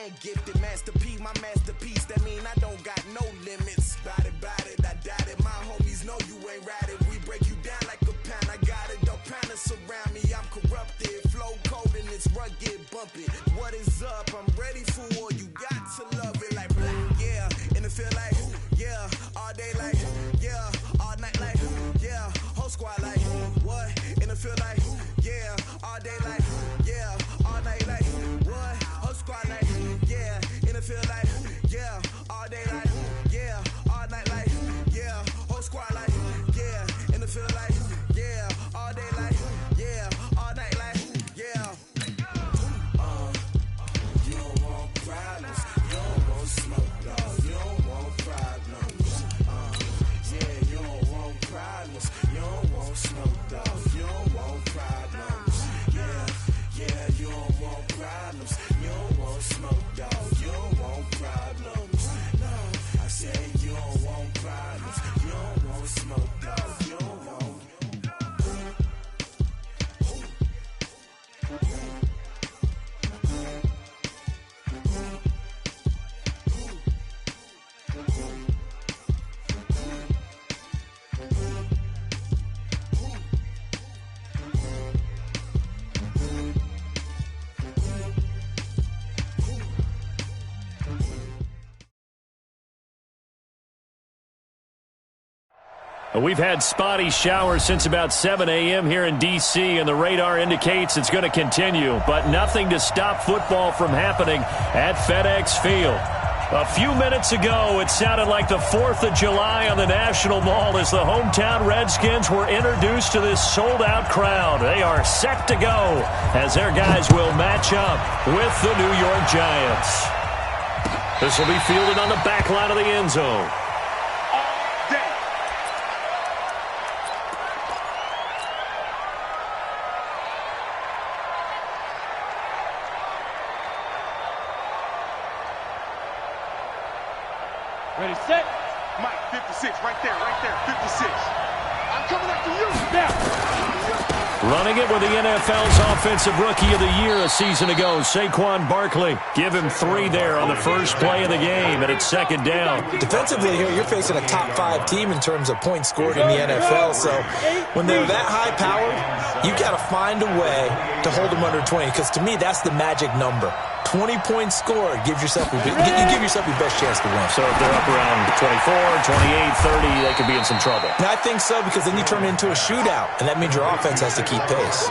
and gifted. Master P, my masterpiece. That mean I don't got no limits. Bout it, I doubt it. My homies know you ain't ratted. We break you down like a pound. I got it, don't panic surround me. I'm corrupted. Flow cold and it's rugged, bumpy. What is up? I'm ready for war. You got to love it like black, yeah. And it feel like, yeah. All day like, yeah. All night like, yeah. Whole squad like, what? And it feel like, yeah. All day like, yeah. All night like, what? Whole squad like, yeah. And it feel like, yeah. All day like, yeah. All night like, yeah. Whole squad like, yeah. And it feel like, yeah. All day like, yeah. All night like, yeah. You don't want problems. You don't want smoke, dog. You don't want problems. Yeah, you don't want problems. You don't want smoke, dog. You don't want problems. Yeah, you don't want problems. You don't want smoke, dog. You don't want problems. No, I said you don't want problems. You don't want smoke, dog. You don't want. We've had spotty showers since about 7 a.m. here in D.C., and the radar indicates it's going to continue, but nothing to stop football from happening at FedEx Field. A few minutes ago, it sounded like the 4th of July on the National Mall as the hometown Redskins were introduced to this sold-out crowd. They are set to go as their guys will match up with the New York Giants. This will be fielded on the back line of the end zone. Ready, set. Mike, 56, right there, 56. I'm coming after you. Now. Running it with the NFL's Offensive Rookie of the Year a season ago, Saquon Barkley. Give him 3 there on the first play of the game, and it's second down. Defensively here, you're facing a top 5 team in terms of points scored in the NFL, so when they're that high-powered, you got to find a way to hold them under 20, because to me, that's the magic number. 20 points scored, you give yourself your best chance to win. So if they're up around 24, 28, 30, they could be in some trouble. And I think so, because then you turn it into a shootout, and that means your offense has to keep pace.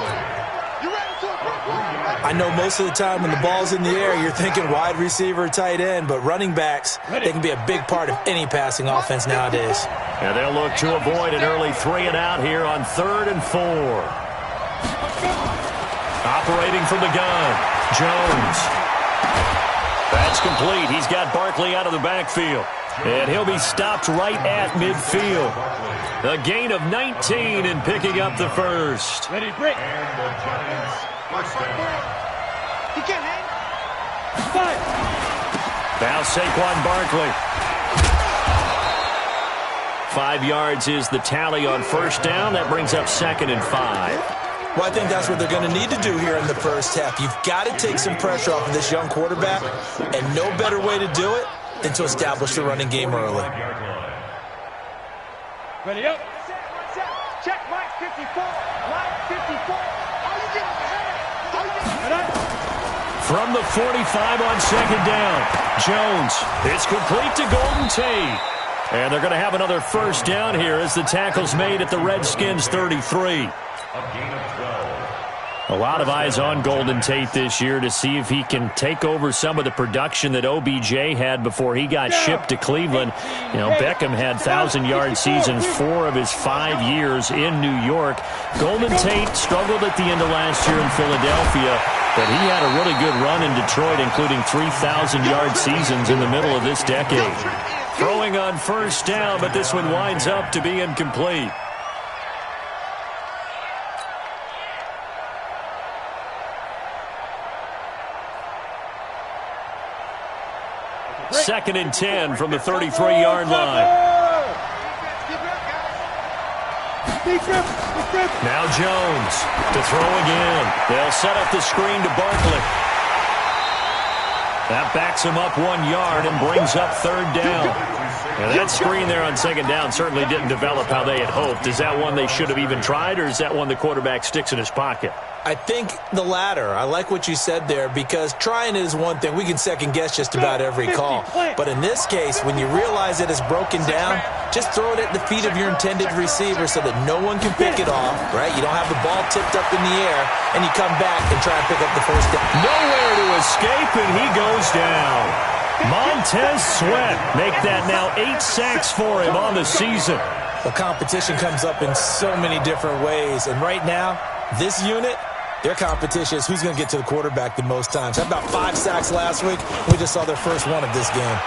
I know most of the time when the ball's in the air, you're thinking wide receiver, tight end, but running backs, they can be a big part of any passing offense nowadays. And they'll look to avoid an early 3 and out here on 3rd and 4. Operating from the gun, Jones. That's complete. He's got Barkley out of the backfield. And he'll be stopped right at midfield. A gain of 19 and picking up the first. Ready, break. He can't hang. 5. Now Saquon Barkley. 5 yards is the tally on first down. That brings up 2nd and 5. Well, I think that's what they're going to need to do here in the first half. You've got to take some pressure off of this young quarterback, and no better way to do it than to establish the running game early. Ready up. Check, Mike 54. Mike 54. How you getting ahead? From the 45 on second down, Jones. It's complete to Golden Tate. And they're going to have another first down here as the tackle's made at the Redskins' 33. A lot of eyes on Golden Tate this year to see if he can take over some of the production that OBJ had before he got shipped to Cleveland. You know, Beckham had 1,000-yard seasons 4 of his 5 years in New York. Golden Tate struggled at the end of last year in Philadelphia, but he had a really good run in Detroit, including 3,000-yard seasons in the middle of this decade. Throwing on first down, but this one winds up to be incomplete. Second and 10 from the 33-yard line. Now Jones to throw again. They'll set up the screen to Barkley. That backs him up 1 yard and brings up 3rd down. And that screen there on 2nd down certainly didn't develop how they had hoped. Is that one they should have even tried, or is that one the quarterback sticks in his pocket? I think the latter. I like what you said there, because trying is one thing. We can second-guess just about every call. But in this case, when you realize it is broken down, just throw it at the feet of your intended receiver so that no one can pick it off, right? You don't have the ball tipped up in the air, and you come back and try and pick up the first down. Nowhere to escape, and he goes down. Montez Sweat make that now 8 sacks for him on the season. The competition comes up in so many different ways, and right now, this unit, their competition is who's going to get to the quarterback the most times. Had about 5 sacks last week. We just saw their first one of this game.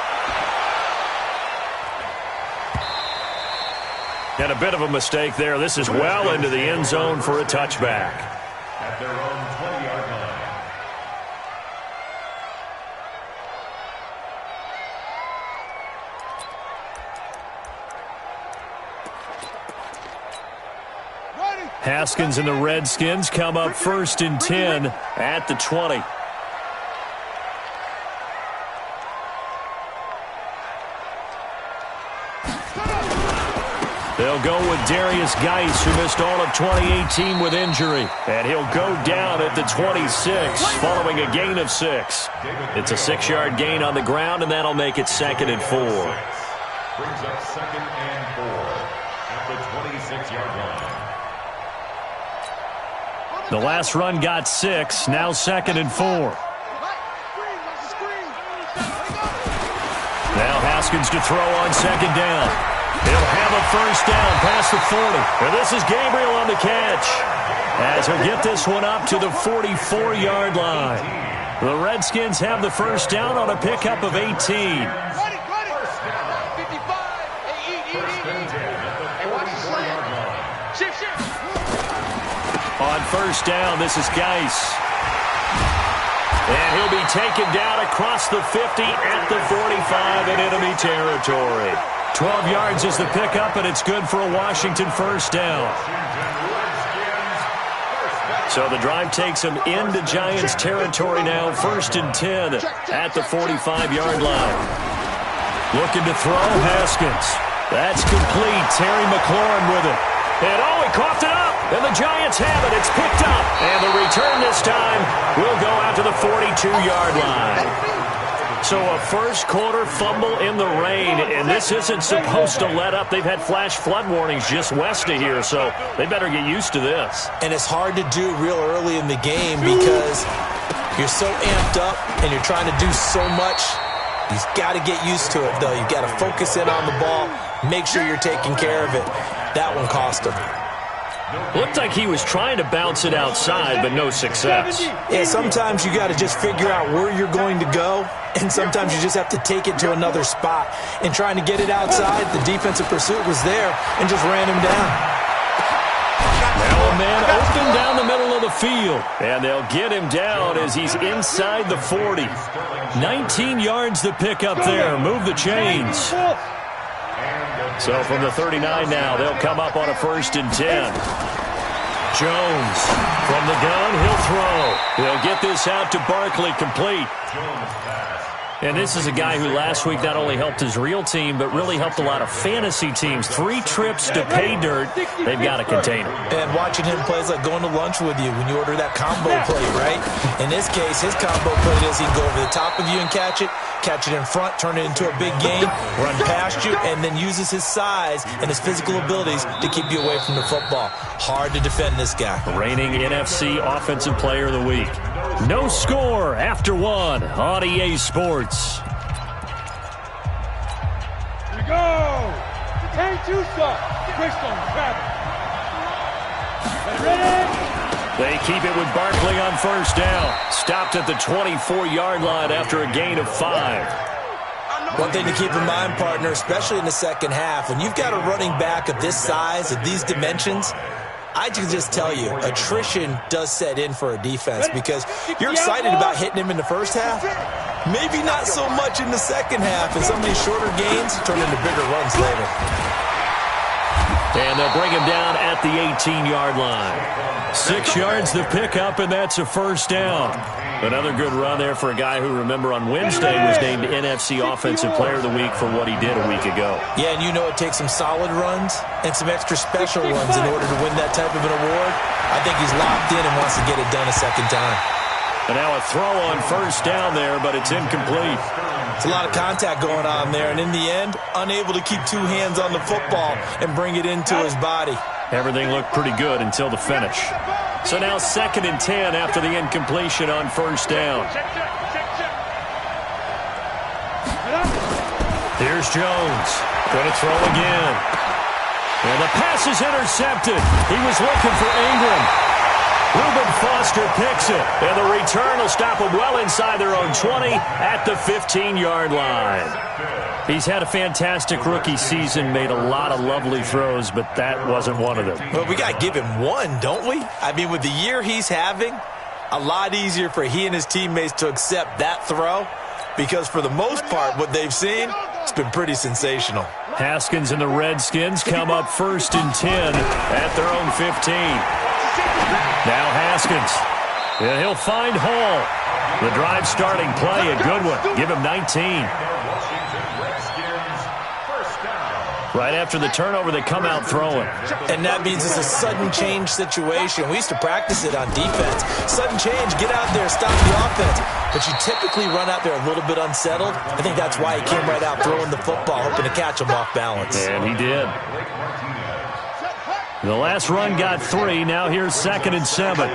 And a bit of a mistake there. This is well into the end zone for a touchback. At their own 20-yard line. Haskins and the Redskins come up 1st and 10 at the 20. They'll go with Darius Geis, who missed all of 2018 with injury. And he'll go down at the 26 following a gain of 6. It's a 6-yard gain on the ground, and that'll make it 2nd and 4. Brings up 2nd and 4 at the 26-yard line. The last run got 6, now 2nd and 4. Now Haskins to throw on 2nd down. He'll have a first down past the 40. And this is Gabriel on the catch, as he'll get this one up to the 44-yard line. The Redskins have the first down on a pickup of 18. On first down, this is Geis. And he'll be taken down across the 50 at the 45 in enemy territory. 12 yards is the pickup, and it's good for a Washington first down. So the drive takes him into Giants territory now, 1st and 10 at the 45-yard line. Looking to throw, Haskins. That's complete. Terry McLaurin with it. And he coughed it up. And the Giants have it. It's picked up. And the return this time will go out to the 42-yard line. So a first-quarter fumble in the rain, and this isn't supposed to let up. They've had flash flood warnings just west of here, so they better get used to this. And it's hard to do real early in the game because you're so amped up and you're trying to do so much. You've got to get used to it, though. You've got to focus in on the ball, make sure you're taking care of it. That one cost him. Looked like he was trying to bounce it outside, but no success. Yeah, sometimes you got to just figure out where you're going to go, and sometimes you just have to take it to another spot. And trying to get it outside, the defensive pursuit was there and just ran him down. Now a man open down the middle of the field, and they'll get him down as he's inside the 40. 19 yards to pick up there. Move the chains. So from the 39 now, they'll come up on a 1st and 10. Jones from the gun, he'll throw. He'll get this out to Barkley, complete. And this is a guy who last week not only helped his real team, but really helped a lot of fantasy teams. 3 trips to pay dirt. They've got to contain him. And watching him play is like going to lunch with you when you order that combo plate, right? In this case, his combo plate is he can go over the top of you and catch it in front, turn it into a big game, run past you, and then uses his size and his physical abilities to keep you away from the football. Hard to defend this guy. Reigning NFC Offensive Player of the Week. No score after 1 on EA Sports. Here we go. Detain Tusa. Crystal Travis. Ready? They keep it with Barkley on first down. Stopped at the 24-yard line after a gain of 5. One thing to keep in mind, partner, especially in the second half, when you've got a running back of this size, of these dimensions, I can just tell you, attrition does set in for a defense because you're excited about hitting him in the first half. Maybe not so much in the second half, and some of these shorter gains turn into bigger runs later. And they'll bring him down at the 18-yard line. 6 yards the pickup, and that's a first down. Another good run there for a guy who, remember, on Wednesday was named NFC Offensive Player of the Week for what he did a week ago. Yeah, and you know it takes some solid runs and some extra special ones in order to win that type of an award. I think he's locked in and wants to get it done a second time. And now a throw on first down there, but it's incomplete. It's a lot of contact going on there, and in the end, unable to keep two hands on the football and bring it into his body. Everything looked pretty good until the finish. So now 2nd and 10 after the incompletion on first down. Here's Jones. Going to throw again. And the pass is intercepted. He was looking for Ingram. Reuben Foster picks it, and the return will stop them well inside their own 20 at the 15-yard line. He's had a fantastic rookie season, made a lot of lovely throws, but that wasn't one of them. Well, we got to give him one, don't we? I mean, with the year he's having, a lot easier for he and his teammates to accept that throw, because for the most part, what they've seen, it's been pretty sensational. Haskins and the Redskins come up 1st and 10 at their own 15. Now Haskins. Yeah, he'll find Hall. The drive starting play, a good one. Give him 19. Right after the turnover, they come out throwing. And that means it's a sudden change situation. We used to practice it on defense. Sudden change, get out there, stop the offense. But you typically run out there a little bit unsettled. I think that's why he came right out throwing the football, hoping to catch him off balance. And he did. The last run got 3. Now here's 2nd and 7.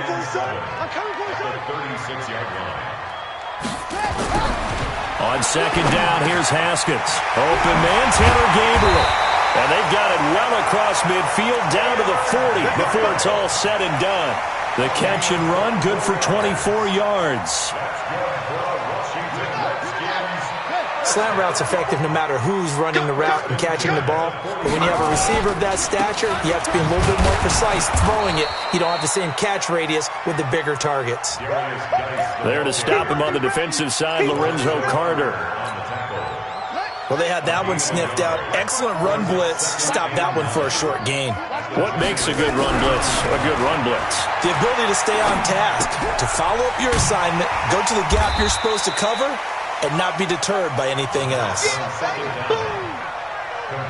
On 2nd down, here's Haskins. Open man, Tanner Gabriel. And they've got it well across midfield, down to the 40 before it's all said and done. The catch and run, good for 24 yards. Slant route's effective no matter who's running the route and catching the ball. But when you have a receiver of that stature, you have to be a little bit more precise throwing it. You don't have the same catch radius with the bigger targets. There to stop him on the defensive side, Lorenzo Carter. Well, they had that one sniffed out. Excellent run blitz. Stop that one for a short gain. What makes a good run blitz a good run blitz? The ability to stay on task, to follow up your assignment, go to the gap you're supposed to cover, and not be deterred by anything else.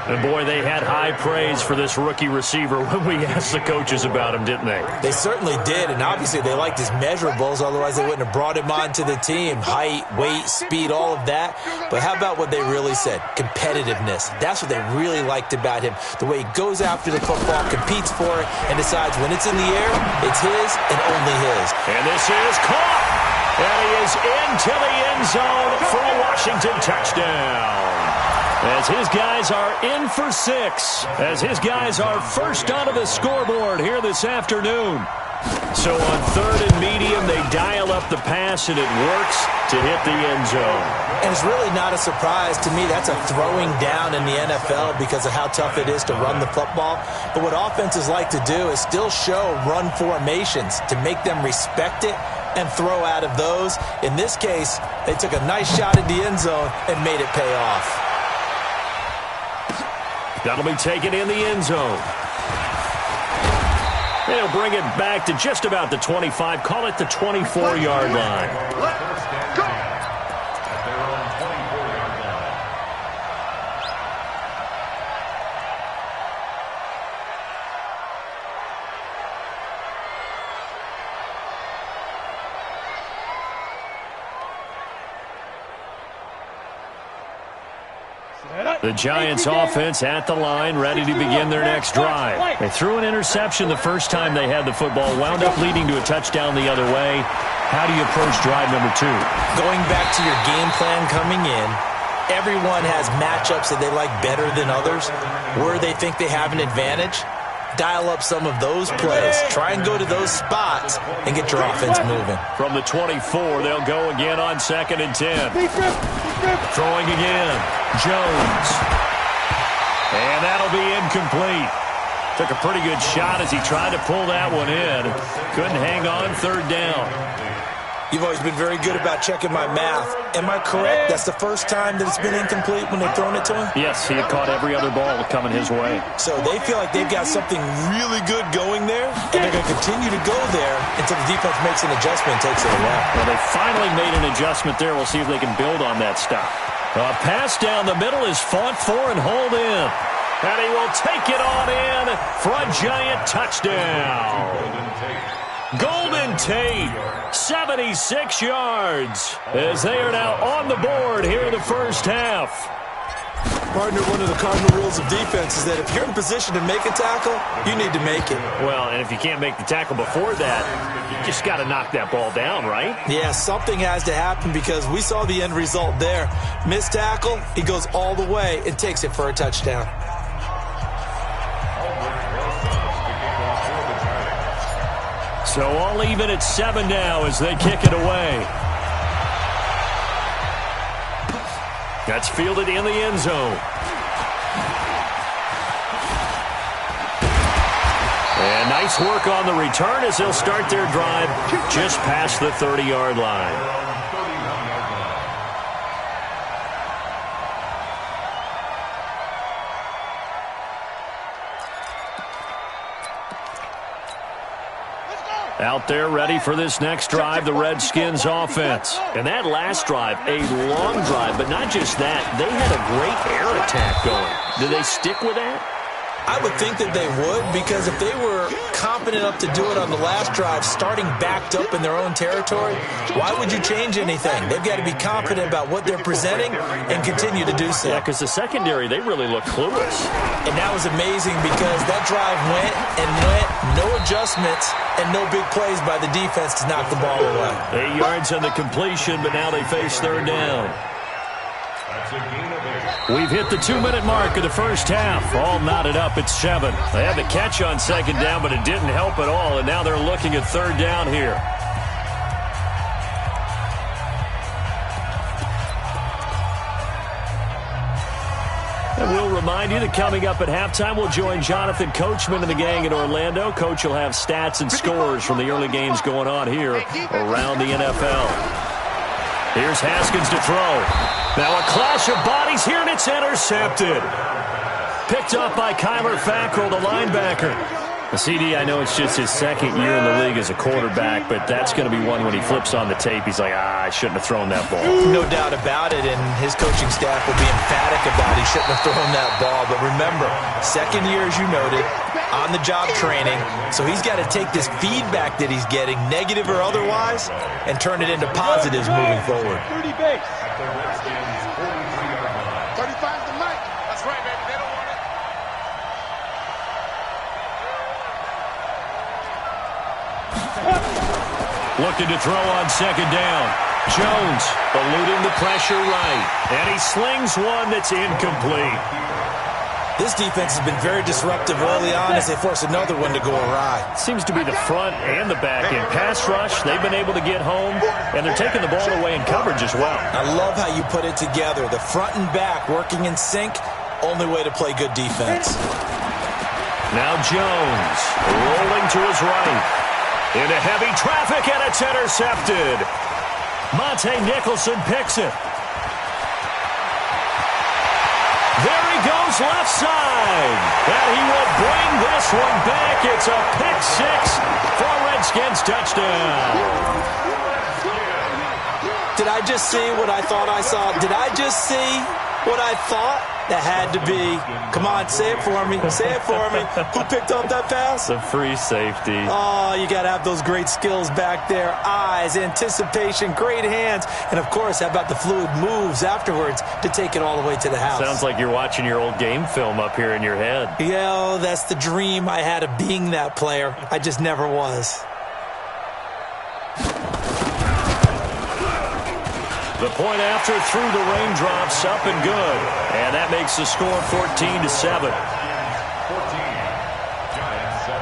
And boy, they had high praise for this rookie receiver when we asked the coaches about him, didn't they? They certainly did, and obviously they liked his measurables, otherwise they wouldn't have brought him onto the team. Height, weight, speed, all of that. But how about what they really said? Competitiveness. That's what they really liked about him. The way he goes after the football, competes for it, and decides when it's in the air, it's his and only his. And this is caught. And he is into the end zone for a Washington touchdown. As his guys are in for 6. As his guys are first onto the scoreboard here this afternoon. So on 3rd and medium, they dial up the pass, and it works to hit the end zone. And it's really not a surprise to me. That's a throwing down in the NFL because of how tough it is to run the football. But what offenses like to do is still show run formations to make them respect it and throw out of those. In this case, they took a nice shot at the end zone and made it pay off. That'll be taken in the end zone. They'll bring it back to just about the 25. Call it the 24-yard line. The Giants offense at the line, ready to begin their next drive. They threw an interception the first time they had the football, wound up leading to a touchdown the other way. How do you approach drive number 2? Going back to your game plan coming in, everyone has matchups that they like better than others, where they think they have an advantage. Dial up some of those plays. Try and go to those spots and get your offense moving. From the 24, they'll go again on 2nd and 10. Throwing again. Jones. And that'll be incomplete. Took a pretty good shot as he tried to pull that one in. Couldn't hang on 3rd down. You've always been very good about checking my math. Am I correct? That's the first time that it's been incomplete when they've thrown it to him? Yes, he had caught every other ball coming his way. So they feel like they've got something really good going there, and they're going to continue to go there until the defense makes an adjustment and takes it away. Well, they finally made an adjustment there. We'll see if they can build on that stop. A pass down the middle is fought for and hauled in. And he will take it on in for a giant touchdown. Golden Tate, 76 yards, as they are now on the board here in the first half. Partner, one of the cardinal rules of defense is that if you're in position to make a tackle, you need to make it. Well, and if you can't make the tackle before that, you just got to knock that ball down, right? Yeah, something has to happen because we saw the end result there. Missed tackle, he goes all the way and takes it for a touchdown. So all even at 7 now as they kick it away. That's fielded in the end zone. And nice work on the return as they'll start their drive just past the 30-yard line. Out there ready for this next drive, the Redskins offense. And that last drive, a long drive, but not just that. They had a great air attack going. Do they stick with that? I would think that they would, because if they were confident enough to do it on the last drive, starting backed up in their own territory, why would you change anything? They've got to be confident about what they're presenting and continue to do so. Yeah, because the secondary, they really look clueless. And that was amazing because that drive went and went, no adjustments, and no big plays by the defense to knock the ball away. 8 yards on the completion, but now they face third down. We've hit the 2-minute mark of the first half. All knotted up at 7. They had the catch on second down, but it didn't help at all, and now they're looking at third down here. And we'll remind you that coming up at halftime, we'll join Jonathan Coachman and the gang in Orlando. Coach will have stats and scores from the early games going on here around the NFL. Here's Haskins to throw. Now a clash of bodies here, and it's intercepted. Picked up by Kyler Fackrell, the linebacker. The CD, I know it's just his second year in the league as a quarterback, but that's going to be one when he flips on the tape. He's like, I shouldn't have thrown that ball. No doubt about it, and his coaching staff will be emphatic about he shouldn't have thrown that ball. But remember, second year, as you noted, on-the-job training, so he's got to take this feedback that he's getting, negative or otherwise, and turn it into positives moving forward. 30 base. 35's the mic. That's right, baby. They don't want it. Looking to throw on second down. Jones eluding the pressure right. And he slings one that's incomplete. This defense has been very disruptive early on as they force another one to go awry. Seems to be the front and the back. In pass rush, they've been able to get home, and they're taking the ball away in coverage as well. I love how you put it together. The front and back working in sync, only way to play good defense. Now Jones rolling to his right. Into heavy traffic, and it's intercepted. Monte Nicholson picks it. There he goes left side. And he will bring this one back. It's a pick six for a Redskins touchdown. Did I just see what I thought I saw? Did I just see what I thought? That had to be. Come on, say it for me. Say it for me. Who picked up that pass? The free safety. Oh, you got to have those great skills back there. Eyes, anticipation, great hands. And, of course, how about the fluid moves afterwards to take it all the way to the house? Sounds like you're watching your old game film up here in your head. Yeah, oh, that's the dream I had of being that player. I just never was. The point after through the raindrops, up and good. And that makes the score 14-7. 14, Giants 7.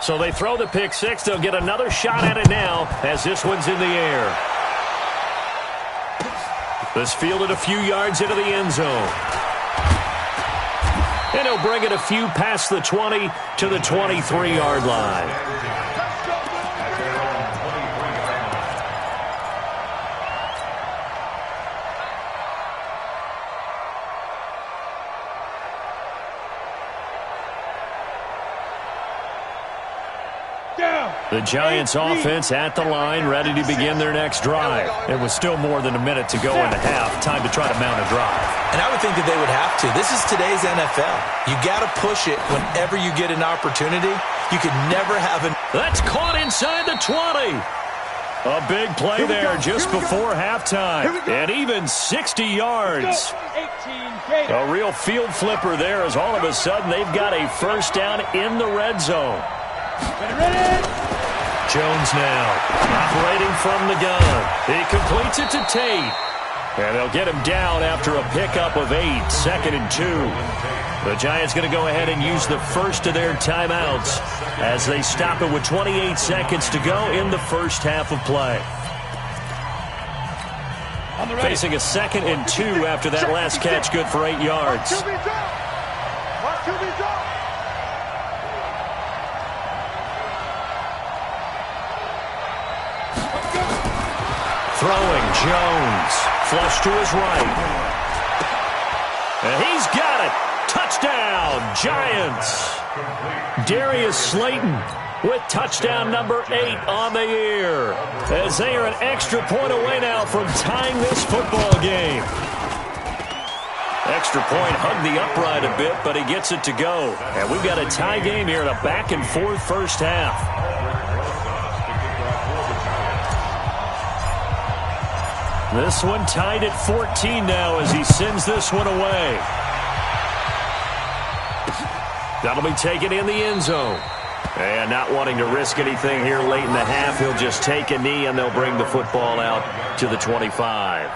So they throw the pick six. They'll get another shot at it now as this one's in the air. This fielded a few yards into the end zone. And he'll bring it a few past the 20 to the 23-yard line. The Giants offense at the line, ready to begin their next drive. It was still more than a minute to go in the half. Time to try to mount a drive. And I would think that they would have to. This is today's NFL. You got to push it whenever you get an opportunity. You could never have an... That's caught inside the 20. A big play there just before halftime. And even 60 yards. A real field flipper there as all of a sudden they've got a first down in the red zone. Jones now operating from the gun. He completes it to Tate. And they'll get him down after a pickup of 8, 2nd and 2. The Giants going to go ahead and use the first of their timeouts as they stop it with 28 seconds to go in the first half of play. Facing a 2nd and 2 after that last catch, good for 8 yards. Throwing, Jones. Flush to his right. And he's got it. Touchdown, Giants. Darius Slayton with touchdown number 8 on the year. As they are an extra point away now from tying this football game. Extra point hugged the upright a bit, but he gets it to go. And we've got a tie game here in a back-and-forth first half. This one tied at 14 now as he sends this one away. That'll be taken in the end zone. And not wanting to risk anything here late in the half, he'll just take a knee and they'll bring the football out to the 25.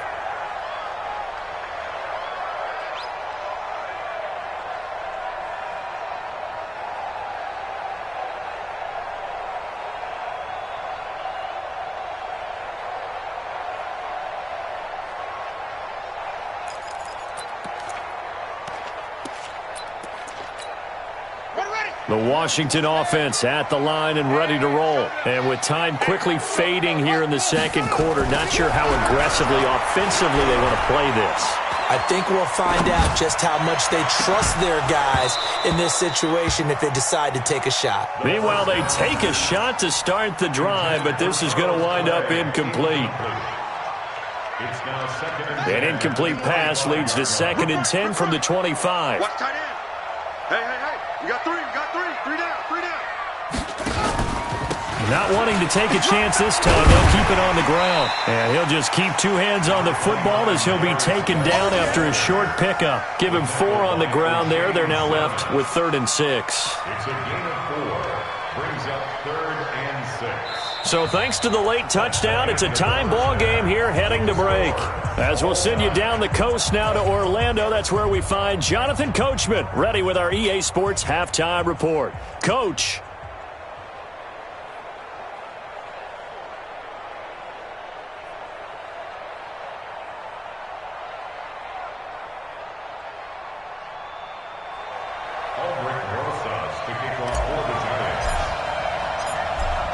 The Washington offense at the line and ready to roll. And with time quickly fading here in the second quarter, not sure how aggressively, offensively they want to play this. I think we'll find out just how much they trust their guys in this situation if they decide to take a shot. Meanwhile, they take a shot to start the drive, but this is going to wind up incomplete. An incomplete pass leads to 2nd and 10 from the 25. Watch tight end. Hey. You got 3 down. Not wanting to take a chance this time, they'll keep it on the ground. And he'll just keep 2 hands on the football as he'll be taken down after a short pickup. Give him 4 on the ground there. They're now left with 3rd and 6. It's a gain of 4. Brings up 3rd and 6. So thanks to the late touchdown, it's a time ball game here heading to break. As we'll send you down the coast now to Orlando, that's where we find Jonathan Coachman ready with our EA Sports Halftime Report. Coach.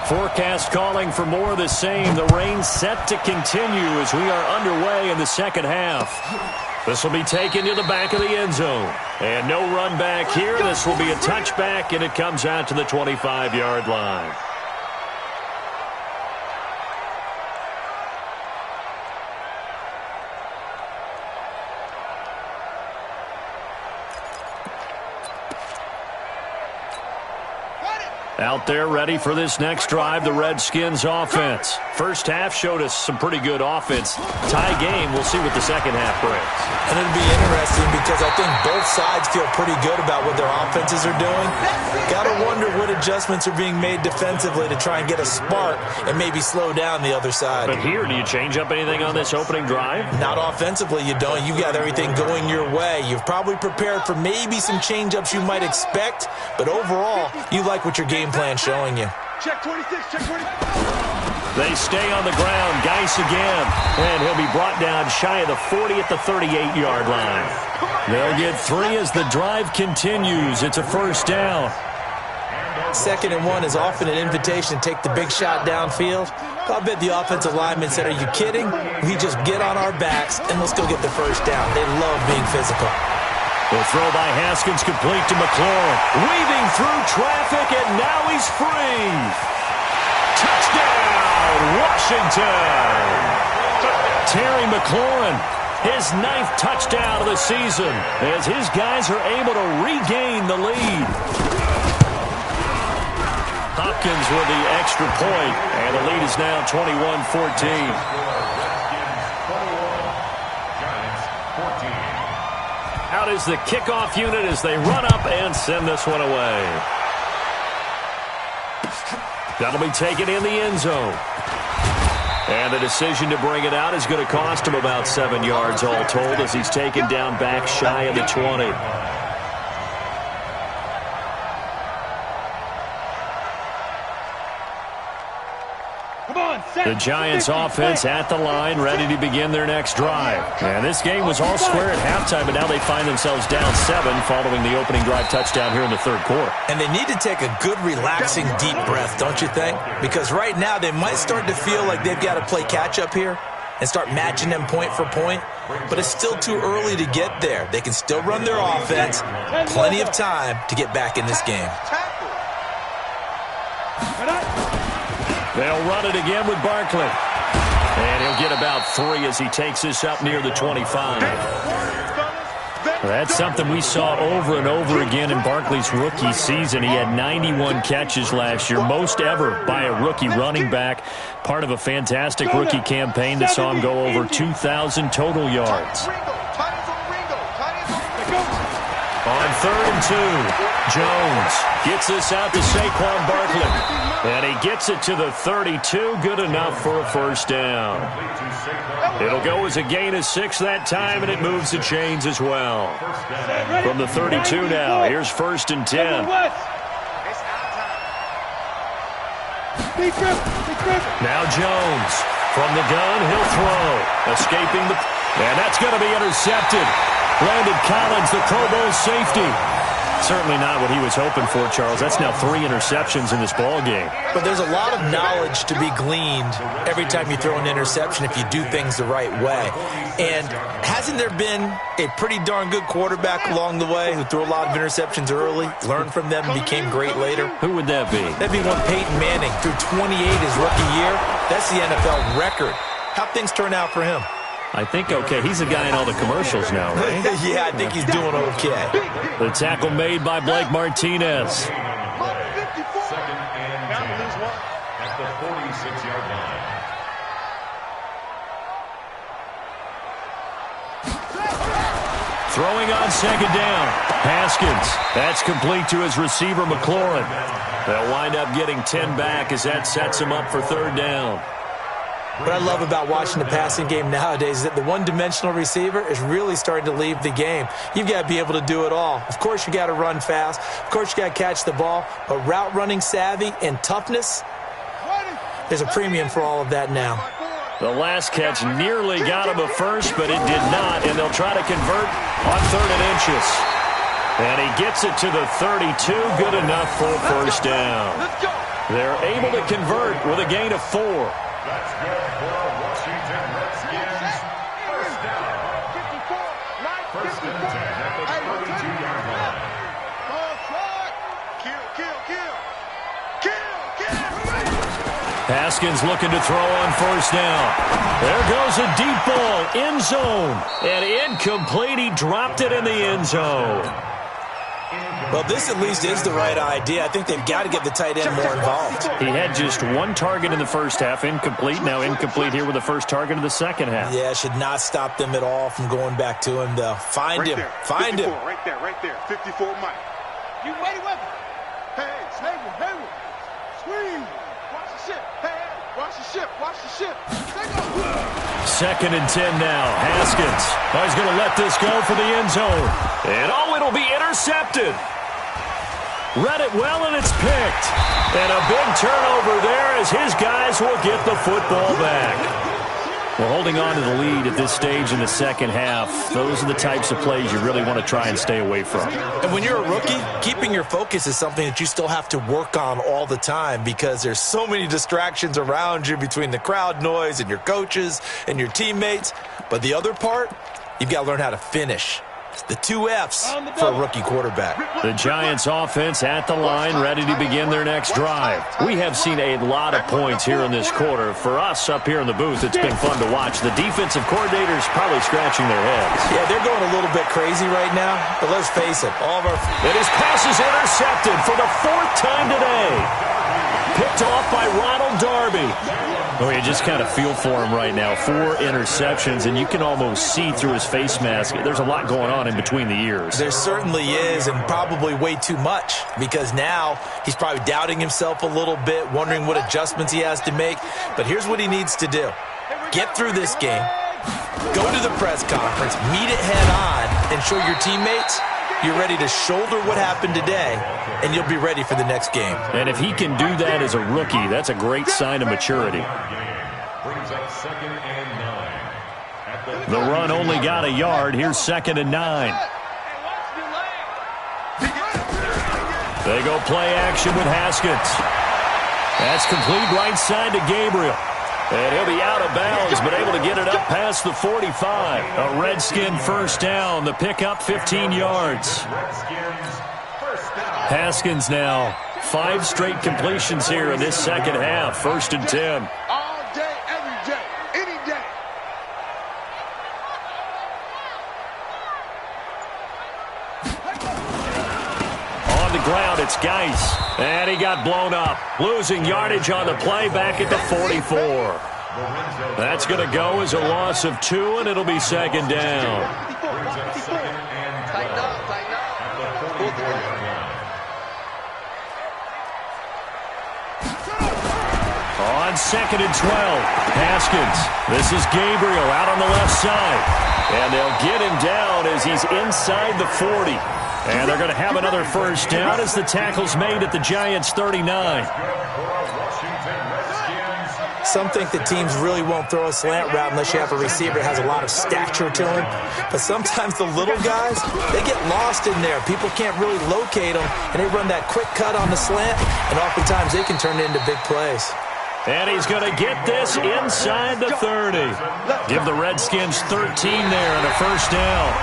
Forecast calling for more of the same. The rain set to continue as we are underway in the second half. This will be taken to the back of the end zone. And no run back here. This will be a touchback, and it comes out to the 25-yard line. Out there ready for this next drive, the Redskins offense. First half showed us some pretty good offense. Tie game, we'll see what the second half brings. And it'll be interesting because I think both sides feel pretty good about what their offenses are doing. Got to wonder what adjustments are being made defensively to try and get a spark and maybe slow down the other side. But here, do you change up anything on this opening drive? Not offensively, you don't. You got everything going your way. You've probably prepared for maybe some change-ups you might expect, but overall, you like what your game plan showing you. Check 26, check 26. They stay on the ground. Geis again. And he'll be brought down shy of the 40 at the 38-yard line. They'll get 3 as the drive continues. It's a first down. 2nd and 1 is often an invitation to take the big shot downfield. I bet the offensive lineman said, are you kidding? We just get on our backs and let's go get the first down. They love being physical. The throw by Haskins complete to McLaurin. Weaving through traffic, and now he's free. Touchdown, Washington. Terry McLaurin, his 9th touchdown of the season, as his guys are able to regain the lead. Hopkins with the extra point, and the lead is now 21-14. Out is the kickoff unit as they run up and send this one away. That'll be taken in the end zone. And the decision to bring it out is going to cost him about 7 yards all told as he's taken down back shy of the 20. The Giants offense at the line, ready to begin their next drive. And this game was all square at halftime, but now they find themselves down 7 following the opening drive touchdown here in the 3rd quarter. And they need to take a good, relaxing, deep breath, don't you think? Because right now they might start to feel like they've got to play catch-up here and start matching them point for point. But it's still too early to get there. They can still run their offense. Plenty of time to get back in this game. They'll run it again with Barkley. And he'll get about 3 as he takes this up near the 25. That's something we saw over and over again in Barkley's rookie season. He had 91 catches last year, most ever by a rookie running back. Part of a fantastic rookie campaign that saw him go over 2,000 total yards. On 3rd and 2, Jones gets this out to Saquon Barkley. And he gets it to the 32, good enough for a first down. It'll go as a gain of 6 that time, and it moves the chains as well. From the 32 now, here's 1st and 10. Now Jones from the gun, he'll throw. Escaping the... And that's going to be intercepted. Landon Collins, the Pro Bowl safety. Certainly not what he was hoping for, Charles. That's now 3 interceptions in this ball game. But there's a lot of knowledge to be gleaned every time you throw an interception if you do things the right way. And hasn't there been a pretty darn good quarterback along the way who threw a lot of interceptions early, learned from them, and became great later? Who would that be? That'd be one Peyton Manning. Threw 28 his rookie year. That's the NFL record. How'd things turn out for him? I think okay. He's a guy in all the commercials now, right? Yeah, I think he's doing okay. The tackle made by Blake Martinez. 2nd and 10 at the 46-yard line. Throwing on 2nd down. Haskins. That's complete to his receiver, McLaurin. They'll wind up getting 10 back as that sets him up for 3rd down. What I love about watching the passing game nowadays is that the one-dimensional receiver is really starting to leave the game. You've got to be able to do it all. Of course, you got to run fast. Of course, you got to catch the ball. But route running savvy and toughness, there's a premium for all of that now. The last catch nearly got him a first, but it did not, and they'll try to convert on 3rd and inches. And he gets it to the 32, good enough for a first down. They're able to convert with a gain of 4. That's good for Washington Redskins. First down. 1st and 10 at the 32-yard line. Haskins looking to throw on 1st down. There goes a deep ball, end zone. And incomplete, he dropped it in the end zone. Well, this at least is the right idea. I think they've got to get the tight end more involved. He had just 1 target in the first half, incomplete. Now incomplete here with the first target of the second half. Yeah, should not stop them at all from going back to him, though. Find him. Find him. Right there. 54, Mike. You ready with him? Hey, Hayward. Squeeze. Watch the ship. Hey, watch the ship. Take off. 2nd and 10 now. Haskins. Oh, he's going to let this go for the end zone. And it'll be intercepted. Read it well, and it's picked. And a big turnover there as his guys will get the football back. We're holding on to the lead at this stage in the second half. Those are the types of plays you really want to try and stay away from. And when you're a rookie, keeping your focus is something that you still have to work on all the time because there's so many distractions around you between the crowd noise and your coaches and your teammates. But the other part, you've got to learn how to finish. The 2 F's for a rookie quarterback. The Giants offense at the line, ready to begin their next drive. We have seen a lot of points here in this quarter. For us up here in the booth, it's been fun to watch. The defensive coordinators probably scratching their heads. Yeah, they're going a little bit crazy right now, but let's face it, all of our... And his pass is intercepted for the 4th time today. Picked off by Ronald Darby. Oh, you just kind of feel for him right now. 4 interceptions, and you can almost see through his face mask. There's a lot going on in between the ears. There certainly is, and probably way too much, because now he's probably doubting himself a little bit, wondering what adjustments he has to make. But here's what he needs to do. Get through this game, go to the press conference, meet it head on, and show your teammates you're ready to shoulder what happened today, and you'll be ready for the next game. And if he can do that as a rookie, that's a great sign of maturity. The run only got a yard. Here's 2nd and 9. They go play action with Haskins. That's complete right side to Gabriel. And he'll be out of bounds, but able to get it up past the 45. A Redskin first down. The pickup 15 yards. Haskins now 5 straight completions here in this second half. 1st and 10. All day, every day, any day. On the ground, it's Geis. And he got blown up. Losing yardage on the play back at the 44. That's going to go as a loss of 2, and it'll be 2nd down. Tighten up, tighten up. On 2nd and 12, Haskins. This is Gabriel out on the left side. And they'll get him down as he's inside the 40. And they're going to have another first down as the tackle's made at the Giants' 39. Some think that teams really won't throw a slant route unless you have a receiver that has a lot of stature to him. But sometimes the little guys, they get lost in there. People can't really locate them, and they run that quick cut on the slant, and oftentimes they can turn it into big plays. And he's going to get this inside the 30. Give the Redskins 13 there and a first down.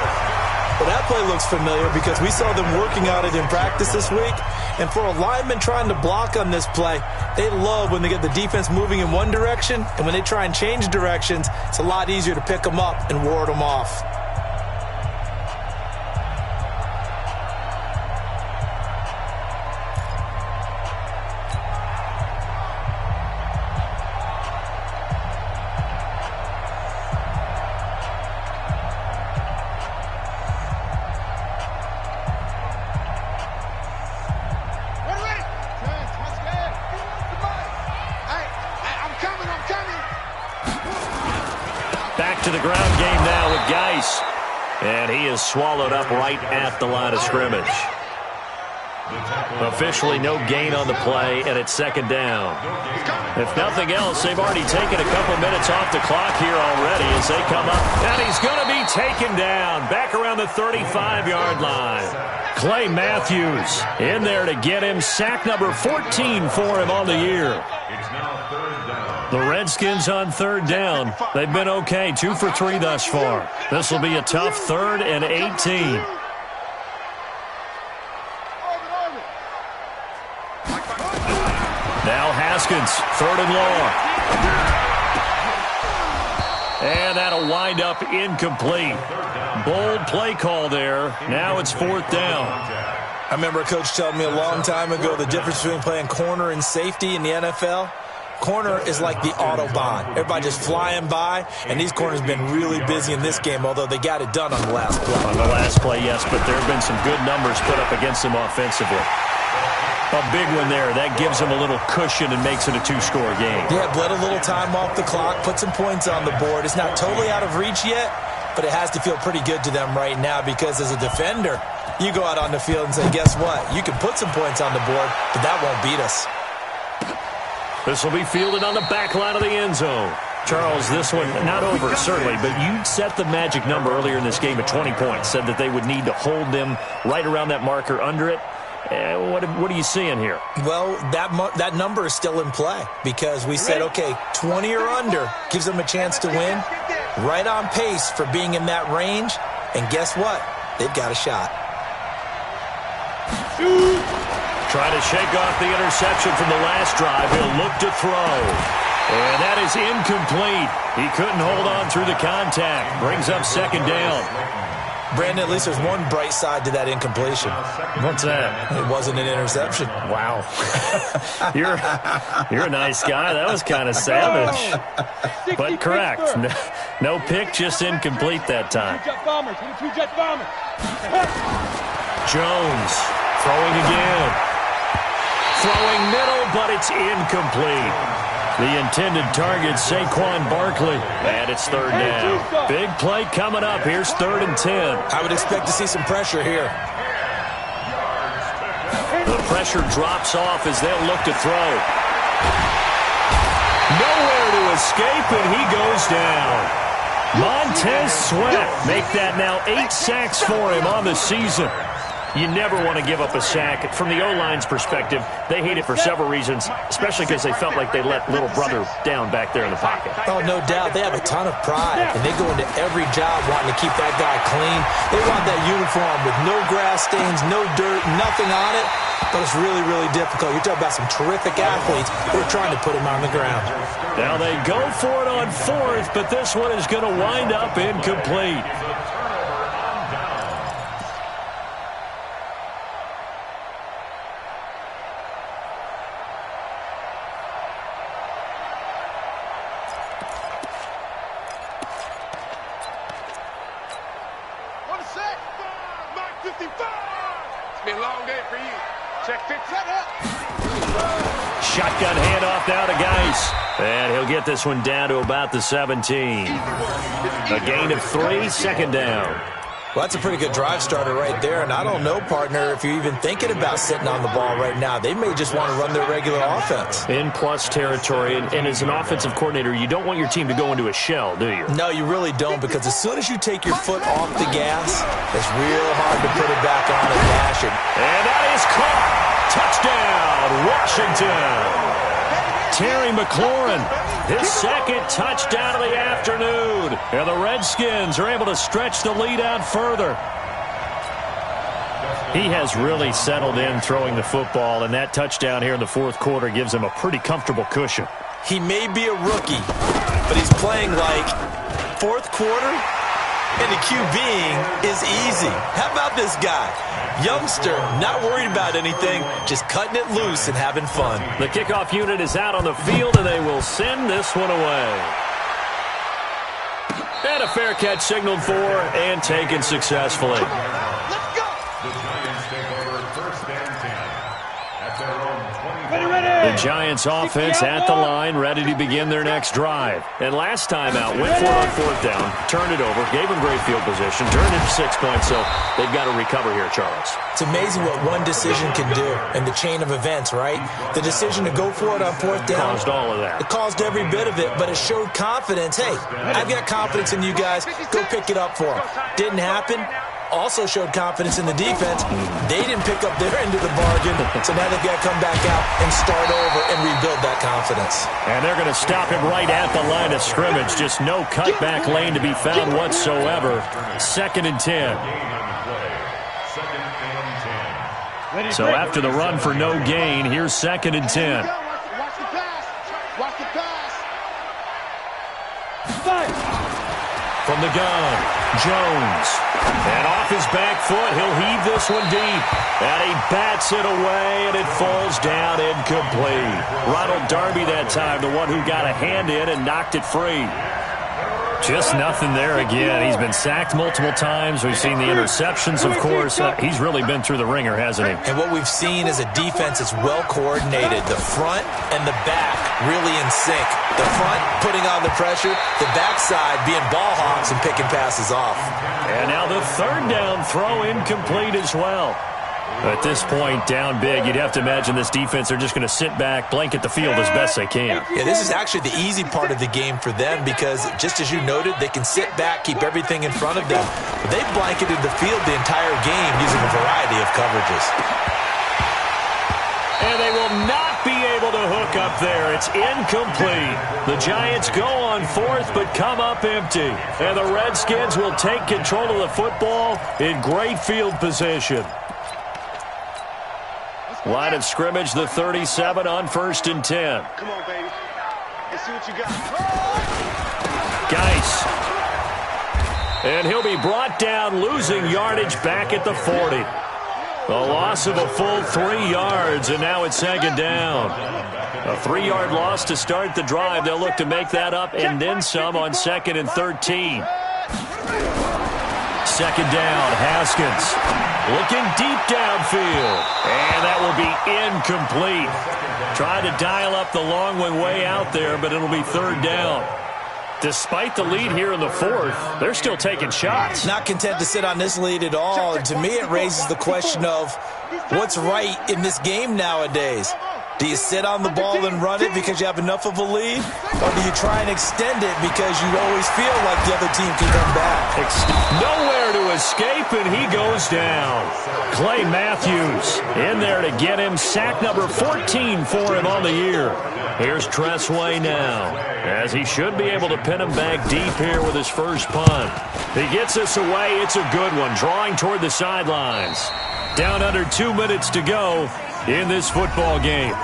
Well, that play looks familiar because we saw them working on it in practice this week. And for a lineman trying to block on this play, they love when they get the defense moving in one direction. And when they try and change directions, it's a lot easier to pick them up and ward them off. To the ground game now with Geis. And he is swallowed up right at the line of scrimmage. Officially no gain on the play, and it's 2nd down. If nothing else, they've already taken a couple minutes off the clock here already as they come up. And he's going to be taken down back around the 35-yard line. Clay Matthews in there to get him. Sack number 14 for him on the year. The Redskins on 3rd down. They've been okay, 2 for 3 thus far. This will be a tough 3rd and 18. Now Haskins, 3rd and long. And that'll wind up incomplete. Bold play call there. Now it's 4th down. I remember a coach telling me a long time ago the difference between playing corner and safety in the NFL. Corner is like the Autobahn. Everybody just flying by, and these corners have been really busy in this game, although they got it done on the last play. On the last play, yes, but there have been some good numbers put up against them offensively. A big one there. That gives them a little cushion and makes it a 2-score game. Yeah, bled a little time off the clock, put some points on the board. It's not totally out of reach yet, but it has to feel pretty good to them right now because as a defender, you go out on the field and say, guess what? You can put some points on the board, but that won't beat us. This will be fielded on the back line of the end zone. Charles, this one, not over, certainly, but you set the magic number earlier in this game at 20 points, said that they would need to hold them right around that marker under it. What are you seeing here? Well, that number is still in play because we said, okay, 20 or under gives them a chance to win. Right on pace for being in that range. And guess what? They've got a shot. Trying to shake off the interception from the last drive. He'll look to throw. And that is incomplete. He couldn't hold on through the contact. Brings up second down. Brandon, at least there's one bright side to that incompletion. What's that? It wasn't an interception. Wow. You're a nice guy. That was kind of savage. But correct. No pick, just incomplete that time. Jones throwing again. Throwing middle, but it's incomplete. The intended target, Saquon Barkley. And it's third down. Big play coming up. Here's 3rd and 10. I would expect to see some pressure here. The pressure drops off as they'll look to throw. Nowhere to escape, and he goes down. Montez Sweat make that now 8 sacks for him on the season. You never want to give up a sack. From the O-line's perspective, they hate it for several reasons, especially because they felt like they let little brother down back there in the pocket. Oh, no doubt. They have a ton of pride, and they go into every job wanting to keep that guy clean. They want that uniform with no grass stains, no dirt, nothing on it, but it's really, really difficult. You're talking about some terrific athletes who are trying to put him on the ground. Now they go for it on 4th, but this one is going to wind up incomplete. Shotgun handoff now to Geis. And he'll get this one down to about the 17. A gain of 3, second down. Well, that's a pretty good drive starter right there. And I don't know, partner, if you're even thinking about sitting on the ball right now. They may just want to run their regular offense. In plus territory. And as an offensive coordinator, you don't want your team to go into a shell, do you? No, you really don't, because as soon as you take your foot off the gas, it's real hard to put it back on and dash it. And that is caught. Touchdown, Washington. Terry McLaurin, his second touchdown of the afternoon. And the Redskins are able to stretch the lead out further. He has really settled in throwing the football, and that touchdown here in the 4th quarter gives him a pretty comfortable cushion. He may be a rookie, but he's playing like 4th quarter, and the QBing is easy. How about this guy? Youngster, not worried about anything, just cutting it loose and having fun. The kickoff unit is out on the field, and they will send this one away. And a fair catch signaled for and taken successfully. Let's go. The Giants take over 1st and 10 at their own 20. The Giants offense at the line, ready to begin their next drive. And last time out, went for it on 4th down, turned it over, gave them great field position, turned it to 6 points, so they've got to recover here, Charles. It's amazing what one decision can do in the chain of events, right? The decision to go for it on 4th down. Caused all of that. It caused every bit of it, but it showed confidence. Hey, I've got confidence in you guys. Go pick it up for them. Didn't happen. Also showed confidence in the defense. They didn't pick up their end of the bargain, so now they've got to come back out and start over and rebuild that confidence. And they're going to stop him right at the line of scrimmage. Just no cutback lane to be found whatsoever. 2nd and 10. So after the run for no gain, here's 2nd and 10. Watch the pass. Watch the pass. From the gun, Jones. And off his back foot, he'll heave this one deep. And he bats it away, and it falls down incomplete. Ronald Darby that time, the one who got a hand in and knocked it free. Just nothing there again. He's been sacked multiple times. We've seen the interceptions, of course. He's really been through the ringer, hasn't he? And what we've seen is a defense that's well coordinated. The front and the back really in sync. The front putting on the pressure, the backside being ball hawks and picking passes off. And now the third down throw incomplete as well. At this point, down big, you'd have to imagine this defense, they're just going to sit back, blanket the field as best they can. Yeah, this is actually the easy part of the game for them because, just as you noted, they can sit back, keep everything in front of them. But they've blanketed the field the entire game using a variety of coverages. And they will not be able to hook up there. It's incomplete. The Giants go on fourth but come up empty. And the Redskins will take control of the football in great field position. Line of scrimmage, the 37 on 1st and 10. Come on, baby. Let's see what you got. Geis. And he'll be brought down, losing yardage back at the 40. A loss of a full 3 yards, and now it's 2nd down. A 3-yard loss to start the drive. They'll look to make that up and then some on 2nd and 13. 2nd down, Haskins. Looking deep downfield. And that will be incomplete. Trying to dial up the long one way out there, but it'll be 3rd down. Despite the lead here in the 4th, they're still taking shots. Not content to sit on this lead at all. And to me, it raises the question of what's right in this game nowadays. Do you sit on the ball and run it because you have enough of a lead? Or do you try and extend it because you always feel like the other team can come back? Nowhere to escape, and he goes down. Clay Matthews in there to get him. Sack number 14 for him on the year. Here's Tressway now, as he should be able to pin him back deep here with his first punt. He gets us away. It's a good one, drawing toward the sidelines. Down under 2 minutes to go in this football game.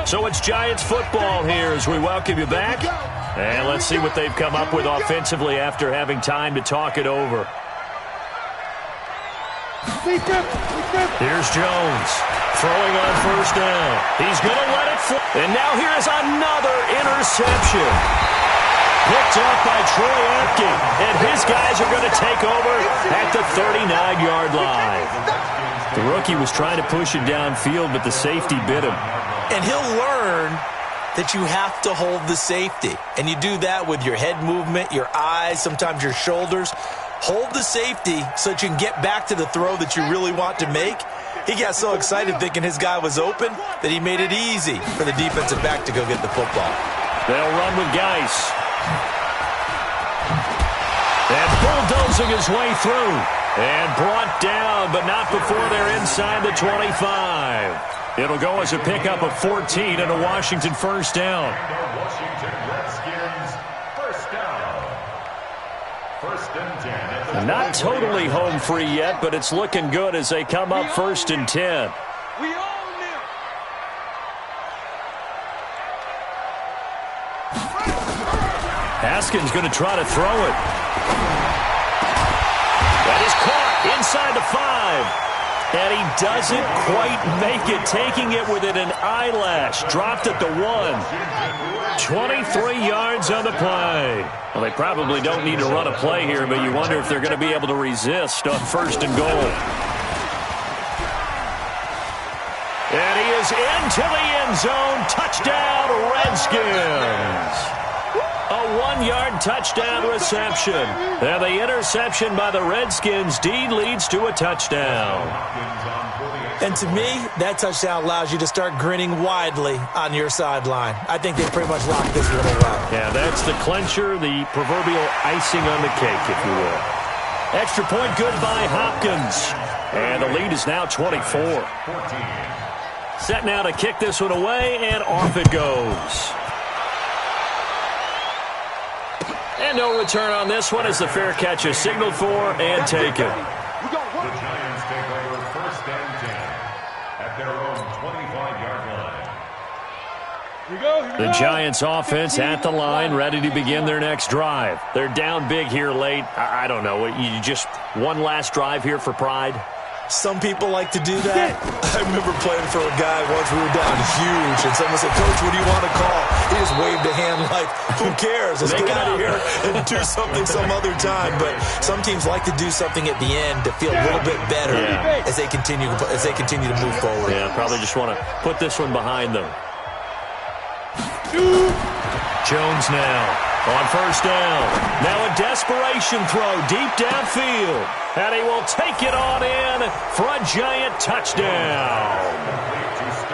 So it's Giants football here as we welcome you back. And let's see what they've come up with offensively after having time to talk it over. Here's Jones throwing on 1st down. He's going to let it fly. And now here's another interception. Picked up by Troy Apke. And his guys are going to take over at the 39-yard line. The rookie was trying to push it downfield, but the safety bit him. And he'll learn that you have to hold the safety. And you do that with your head movement, your eyes, sometimes your shoulders. Hold the safety so that you can get back to the throw that you really want to make. He got so excited thinking his guy was open that he made it easy for the defensive back to go get the football. They'll run with Geis. And bulldozing his way through. And brought down, but not before they're inside the 25. It'll go as a pickup of 14 and a Washington 1st down. Washington Redskins, 1st down. 1st and 10. Not totally home free yet, but it's looking good as they come up 1st and 10. We own them. Haskins going to try to throw it. That is caught inside the 5. And he doesn't quite make it, taking it within an eyelash. Dropped at the 1. 23 yards on the play. Well, they probably don't need to run a play here, but you wonder if they're going to be able to resist on 1st and goal. And he is into the end zone. Touchdown, Redskins. A 1-yard touchdown reception. And the interception by the Redskins deed leads to a touchdown. And to me, that touchdown allows you to start grinning widely on your sideline. I think they pretty much locked this one away. Yeah, that's the clincher, the proverbial icing on the cake, if you will. Extra point good by Hopkins. And the lead is now 24. Set now to kick this one away, and off it goes. And no return on this one as the fair catch is signaled for and taken. The Giants take over 1st and 10 at their own 25-yard line. The Giants offense at the line, ready to begin their next drive. They're down big here late. I don't know. You just one last drive here for pride? Some people like to do that. I remember playing for a guy once. We were down huge, and someone said, "Coach, what do you want to call?" He just waved a hand like, "Who cares? Let's get out of here and do something some other time." But some teams like to do something at the end to feel a little bit better as they continue to move forward. Yeah, probably just want to put this one behind them. Jones now on first down. Now a desperation throw deep downfield. And he will take it on in for a giant touchdown.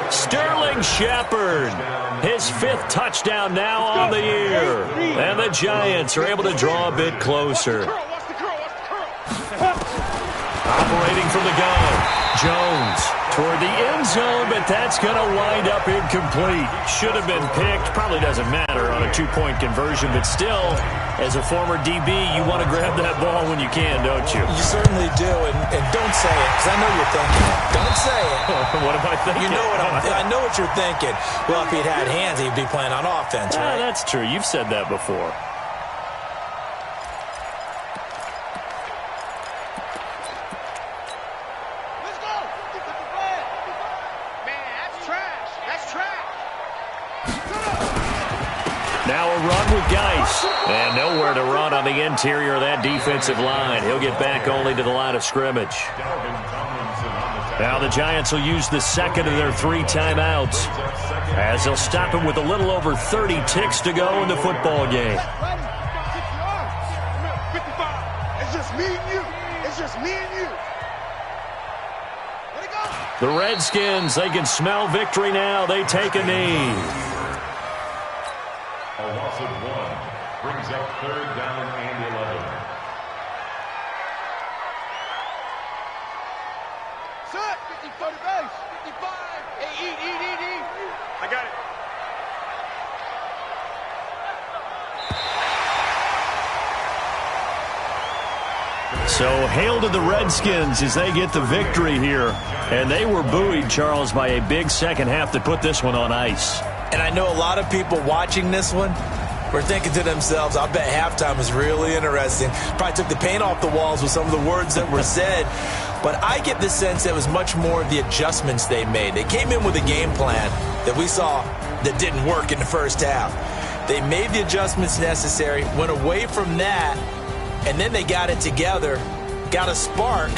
Sterling Shepard, his 5th touchdown now on the year. And the Giants are able to draw a bit closer. Operating from the gun, Jones toward the end zone, but that's going to wind up incomplete. Should have been picked. Probably doesn't matter on a 2-point conversion, but still, as a former DB, you want to grab that ball when you can, don't you? You certainly do, and don't say it, because I know you're thinking it. Don't say it. What am I thinking? You know I know what you're thinking. Well, if he'd had hands, he'd be playing on offense, right? That's true. You've said that before. Now a run with Geis. And nowhere to run on the interior of that defensive line. He'll get back only to the line of scrimmage. Now the Giants will use the second of their 3 timeouts, as they'll stop him with a little over 30 ticks to go in the football game. 55. It's just me and you. It's just me and you. Let it go. The Redskins, they can smell victory now. They take a knee. A loss of 1 brings up 3rd down and 11. Set. 50 for the base. 55. Hey, eat. I got it. So hail to the Redskins as they get the victory here. And they were buoyed, Charles, by a big second half that put this one on ice. And I know a lot of people watching this one were thinking to themselves, I bet halftime was really interesting. Probably took the paint off the walls with some of the words that were said. But I get the sense that it was much more of the adjustments they made. They came in with a game plan that we saw that didn't work in the first half. They made the adjustments necessary, went away from that, and then they got it together, got a spark,